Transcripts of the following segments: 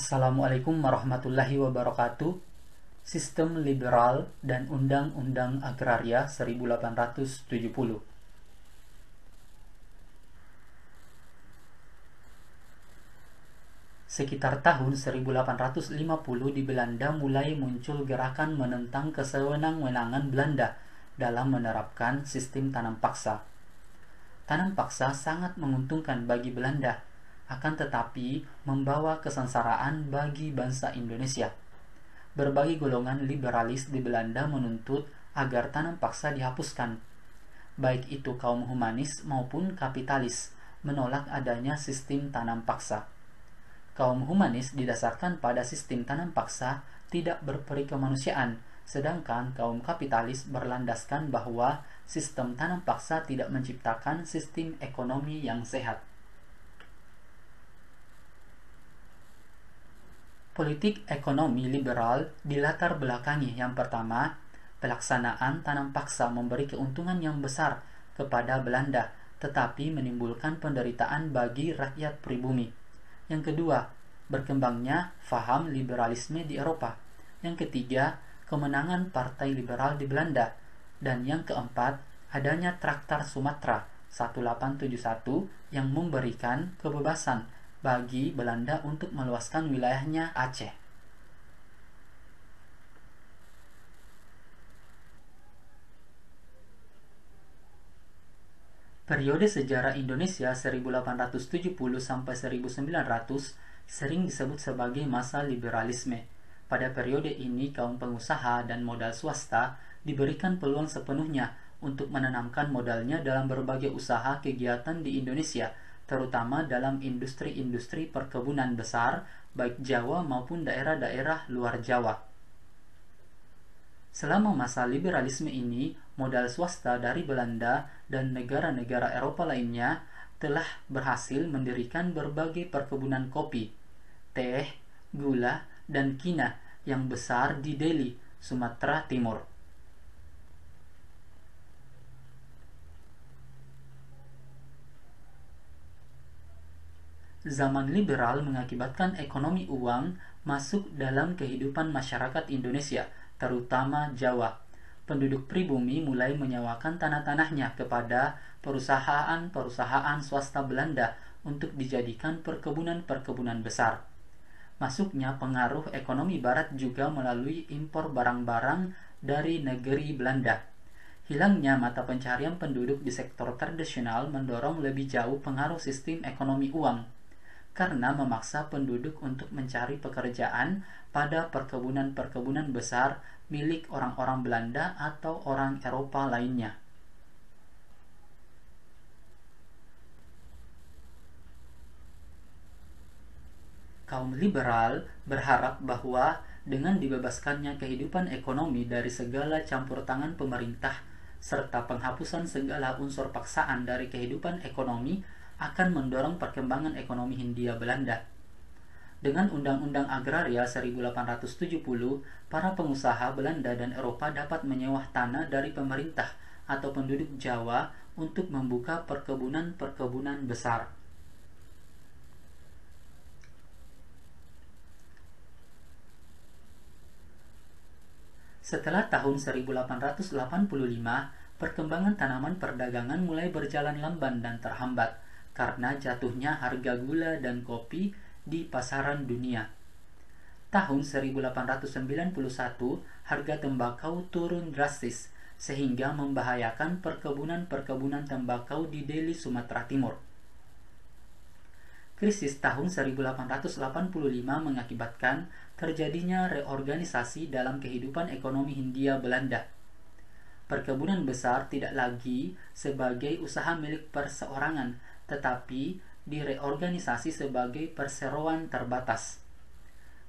Assalamualaikum warahmatullahi wabarakatuh. Sistem Liberal dan Undang-Undang Agraria 1870. Sekitar tahun 1850 di Belanda mulai muncul gerakan menentang kesewenang-wenangan Belanda dalam menerapkan sistem tanam paksa. Tanam paksa sangat menguntungkan bagi Belanda, akan tetapi membawa kesengsaraan bagi bangsa Indonesia. Berbagai golongan liberalis di Belanda menuntut agar tanam paksa dihapuskan. Baik itu kaum humanis maupun kapitalis menolak adanya sistem tanam paksa. Kaum humanis didasarkan pada sistem tanam paksa tidak berperi kemanusiaan, sedangkan kaum kapitalis berlandaskan bahwa sistem tanam paksa tidak menciptakan sistem ekonomi yang sehat. Politik ekonomi liberal dilatar belakangi yang pertama, pelaksanaan tanam paksa memberi keuntungan yang besar kepada Belanda, tetapi menimbulkan penderitaan bagi rakyat pribumi. Yang kedua, berkembangnya faham liberalisme di Eropa. Yang ketiga, kemenangan Partai Liberal di Belanda. Dan yang keempat, adanya Traktat Sumatera 1871 yang memberikan kebebasan bagi Belanda untuk meluaskan wilayahnya Aceh. Periode sejarah Indonesia 1870 sampai 1900 sering disebut sebagai masa liberalisme. Pada periode ini kaum pengusaha dan modal swasta diberikan peluang sepenuhnya untuk menanamkan modalnya dalam berbagai usaha kegiatan di Indonesia, terutama dalam industri-industri perkebunan besar, baik Jawa maupun daerah-daerah luar Jawa. Selama masa liberalisme ini, modal swasta dari Belanda dan negara-negara Eropa lainnya telah berhasil mendirikan berbagai perkebunan kopi, teh, gula, dan kina yang besar di Deli, Sumatera Timur. Zaman liberal mengakibatkan ekonomi uang masuk dalam kehidupan masyarakat Indonesia, terutama Jawa. Penduduk pribumi mulai menyewakan tanah-tanahnya kepada perusahaan-perusahaan swasta Belanda untuk dijadikan perkebunan-perkebunan besar. Masuknya pengaruh ekonomi barat juga melalui impor barang-barang dari negeri Belanda. Hilangnya mata pencarian penduduk di sektor tradisional mendorong lebih jauh pengaruh sistem ekonomi uang, karena memaksa penduduk untuk mencari pekerjaan pada perkebunan-perkebunan besar milik orang-orang Belanda atau orang Eropa lainnya. Kaum liberal berharap bahwa dengan dibebaskannya kehidupan ekonomi dari segala campur tangan pemerintah serta penghapusan segala unsur paksaan dari kehidupan ekonomi akan mendorong perkembangan ekonomi Hindia Belanda. Dengan Undang-Undang Agraria 1870, para pengusaha Belanda dan Eropa dapat menyewa tanah dari pemerintah atau penduduk Jawa untuk membuka perkebunan-perkebunan besar. Setelah tahun 1885, perkembangan tanaman perdagangan mulai berjalan lamban dan terhambat karena jatuhnya harga gula dan kopi di pasaran dunia. Tahun 1891, harga tembakau turun drastis sehingga membahayakan perkebunan-perkebunan tembakau di Deli, Sumatera Timur. Krisis tahun 1885 mengakibatkan terjadinya reorganisasi dalam kehidupan ekonomi Hindia Belanda. Perkebunan besar tidak lagi sebagai usaha milik perseorangan, tetapi direorganisasi sebagai perseroan terbatas.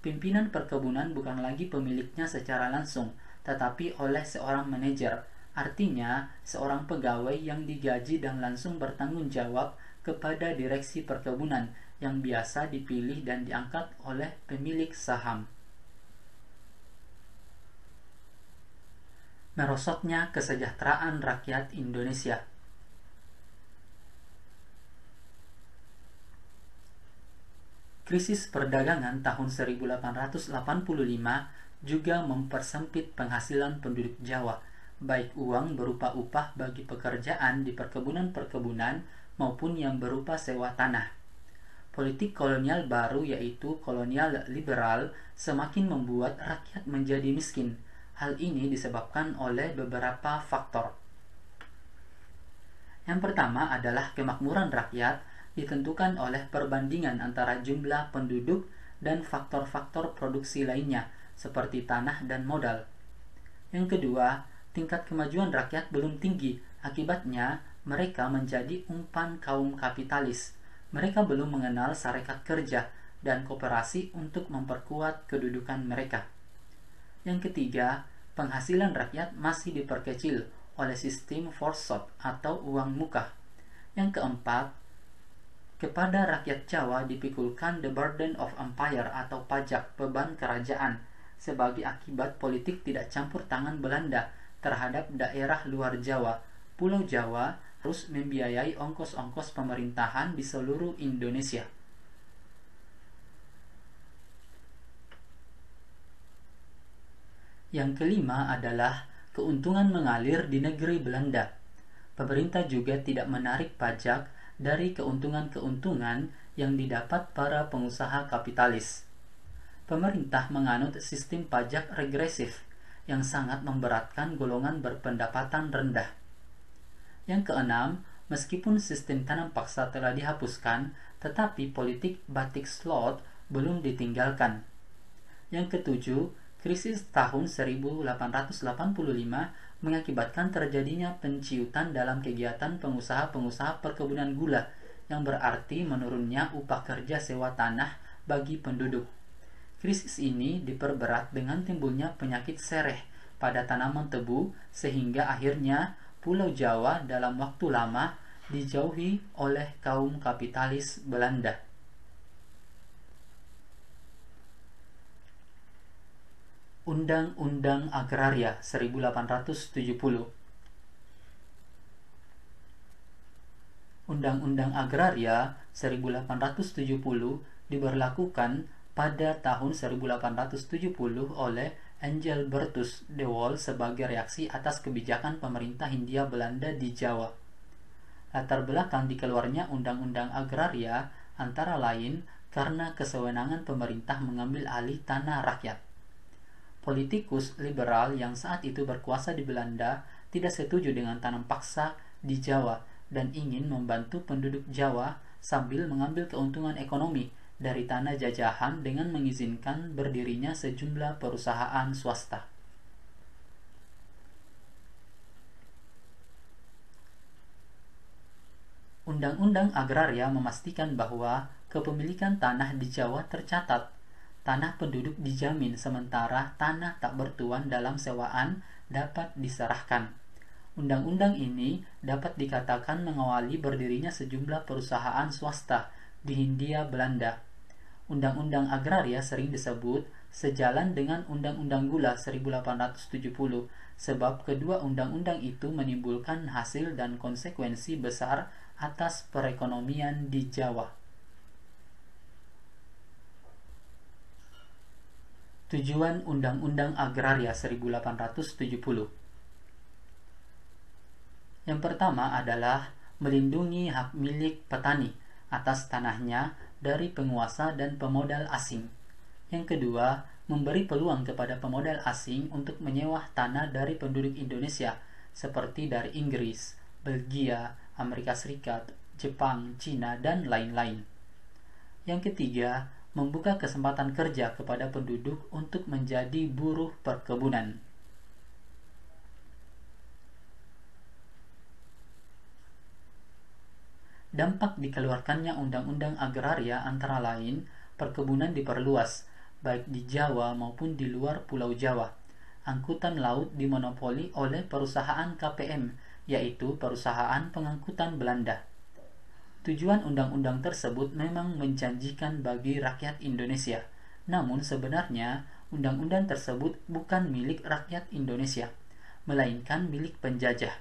Pimpinan perkebunan bukan lagi pemiliknya secara langsung, tetapi oleh seorang manajer, artinya seorang pegawai yang digaji dan langsung bertanggung jawab kepada direksi perkebunan yang biasa dipilih dan diangkat oleh pemilik saham. Merosotnya kesejahteraan rakyat Indonesia. Krisis perdagangan tahun 1885 juga mempersempit penghasilan penduduk Jawa, baik uang berupa upah bagi pekerjaan di perkebunan-perkebunan maupun yang berupa sewa tanah. Politik kolonial baru, yaitu kolonial liberal, semakin membuat rakyat menjadi miskin. Hal ini disebabkan oleh beberapa faktor. Yang pertama adalah kemakmuran rakyat ditentukan oleh perbandingan antara jumlah penduduk dan faktor-faktor produksi lainnya seperti tanah dan modal. Yang kedua, tingkat kemajuan rakyat belum tinggi, akibatnya mereka menjadi umpan kaum kapitalis. Mereka belum mengenal sarekat kerja dan koperasi untuk memperkuat kedudukan mereka. Yang ketiga, penghasilan rakyat masih diperkecil oleh sistem forsot atau uang muka. Yang keempat, kepada rakyat Jawa dipikulkan the burden of empire atau pajak, beban kerajaan, sebagai akibat politik tidak campur tangan Belanda terhadap daerah luar Jawa. Pulau Jawa harus membiayai ongkos-ongkos pemerintahan di seluruh Indonesia. Yang kelima adalah keuntungan mengalir di negeri Belanda. Pemerintah juga tidak menarik pajak dari keuntungan-keuntungan yang didapat para pengusaha kapitalis. Pemerintah menganut sistem pajak regresif yang sangat memberatkan golongan berpendapatan rendah. Yang keenam, meskipun sistem tanam paksa telah dihapuskan, tetapi politik batik slot belum ditinggalkan. Yang ketujuh, krisis tahun 1885 mengakibatkan terjadinya penciutan dalam kegiatan pengusaha-pengusaha perkebunan gula, yang berarti menurunnya upah kerja sewa tanah bagi penduduk. Krisis ini diperberat dengan timbulnya penyakit sereh pada tanaman tebu, sehingga akhirnya Pulau Jawa dalam waktu lama dijauhi oleh kaum kapitalis Belanda. Undang-Undang Agraria 1870. Undang-Undang Agraria 1870 diberlakukan pada tahun 1870 oleh Engelbertus de Waal sebagai reaksi atas kebijakan pemerintah Hindia Belanda di Jawa. Latar belakang dikeluarnya Undang-Undang Agraria antara lain karena kesewenangan pemerintah mengambil alih tanah rakyat. Politikus liberal yang saat itu berkuasa di Belanda tidak setuju dengan tanam paksa di Jawa dan ingin membantu penduduk Jawa sambil mengambil keuntungan ekonomi dari tanah jajahan dengan mengizinkan berdirinya sejumlah perusahaan swasta. Undang-Undang Agraria memastikan bahwa kepemilikan tanah di Jawa tercatat. Tanah penduduk dijamin, sementara tanah tak bertuan dalam sewaan dapat diserahkan. Undang-undang ini dapat dikatakan mengawali berdirinya sejumlah perusahaan swasta di Hindia Belanda. Undang-Undang Agraria sering disebut sejalan dengan Undang-Undang Gula 1870, sebab kedua undang-undang itu menimbulkan hasil dan konsekuensi besar atas perekonomian di Jawa. Tujuan Undang-Undang Agraria 1870. Yang pertama adalah melindungi hak milik petani atas tanahnya dari penguasa dan pemodal asing. Yang kedua, memberi peluang kepada pemodal asing untuk menyewa tanah dari penduduk Indonesia seperti dari Inggris, Belgia, Amerika Serikat, Jepang, Cina, dan lain-lain. Yang ketiga, membuka kesempatan kerja kepada penduduk untuk menjadi buruh perkebunan. Dampak dikeluarkannya Undang-Undang Agraria antara lain, perkebunan diperluas, baik di Jawa maupun di luar Pulau Jawa. Angkutan laut dimonopoli oleh perusahaan KPM, yaitu perusahaan pengangkutan Belanda. Tujuan undang-undang tersebut memang menjanjikan bagi rakyat Indonesia, namun sebenarnya undang-undang tersebut bukan milik rakyat Indonesia, melainkan milik penjajah.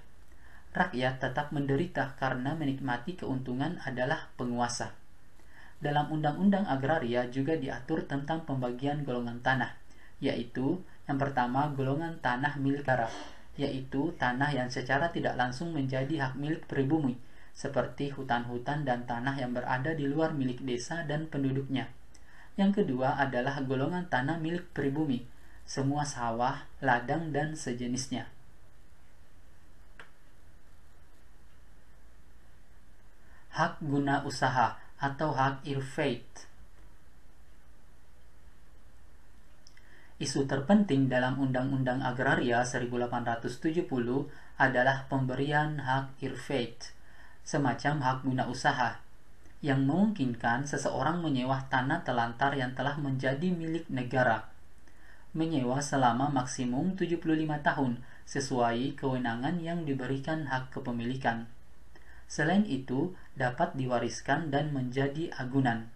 Rakyat tetap menderita karena menikmati keuntungan adalah penguasa. Dalam Undang-Undang Agraria juga diatur tentang pembagian golongan tanah, yaitu yang pertama golongan tanah milik negara, yaitu tanah yang secara tidak langsung menjadi hak milik pribumi, seperti hutan-hutan dan tanah yang berada di luar milik desa dan penduduknya. Yang kedua adalah golongan tanah milik pribumi, semua sawah, ladang, dan sejenisnya. Hak guna usaha atau hak irfait. Isu terpenting dalam Undang-Undang Agraria 1870 adalah pemberian hak irfait, semacam hak guna usaha, yang memungkinkan seseorang menyewa tanah telantar yang telah menjadi milik negara. Menyewa selama maksimum 75 tahun sesuai kewenangan yang diberikan hak kepemilikan. Selain itu, dapat diwariskan dan menjadi agunan.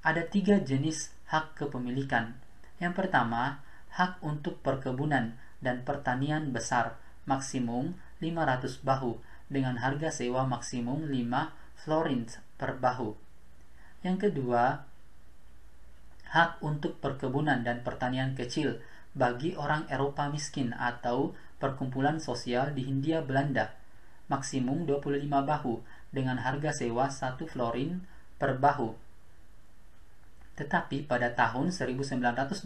Ada 3 jenis hak kepemilikan. Yang pertama, hak untuk perkebunan dan pertanian besar, maksimum 500 bahu, dengan harga sewa maksimum 5 florins per bahu. Yang kedua, hak untuk perkebunan dan pertanian kecil bagi orang Eropa miskin atau perkumpulan sosial di Hindia Belanda, maksimum 25 bahu dengan harga sewa 1 florin per bahu. Tetapi pada tahun 1908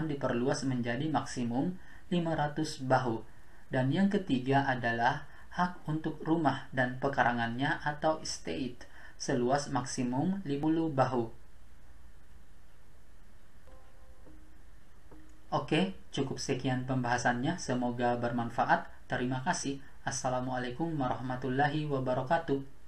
diperluas menjadi maksimum 500 bahu. Dan yang ketiga adalah hak untuk rumah dan pekarangannya atau estate seluas maksimum 50 bahu. Oke, cukup sekian pembahasannya. Semoga bermanfaat. Terima kasih. Assalamualaikum warahmatullahi wabarakatuh.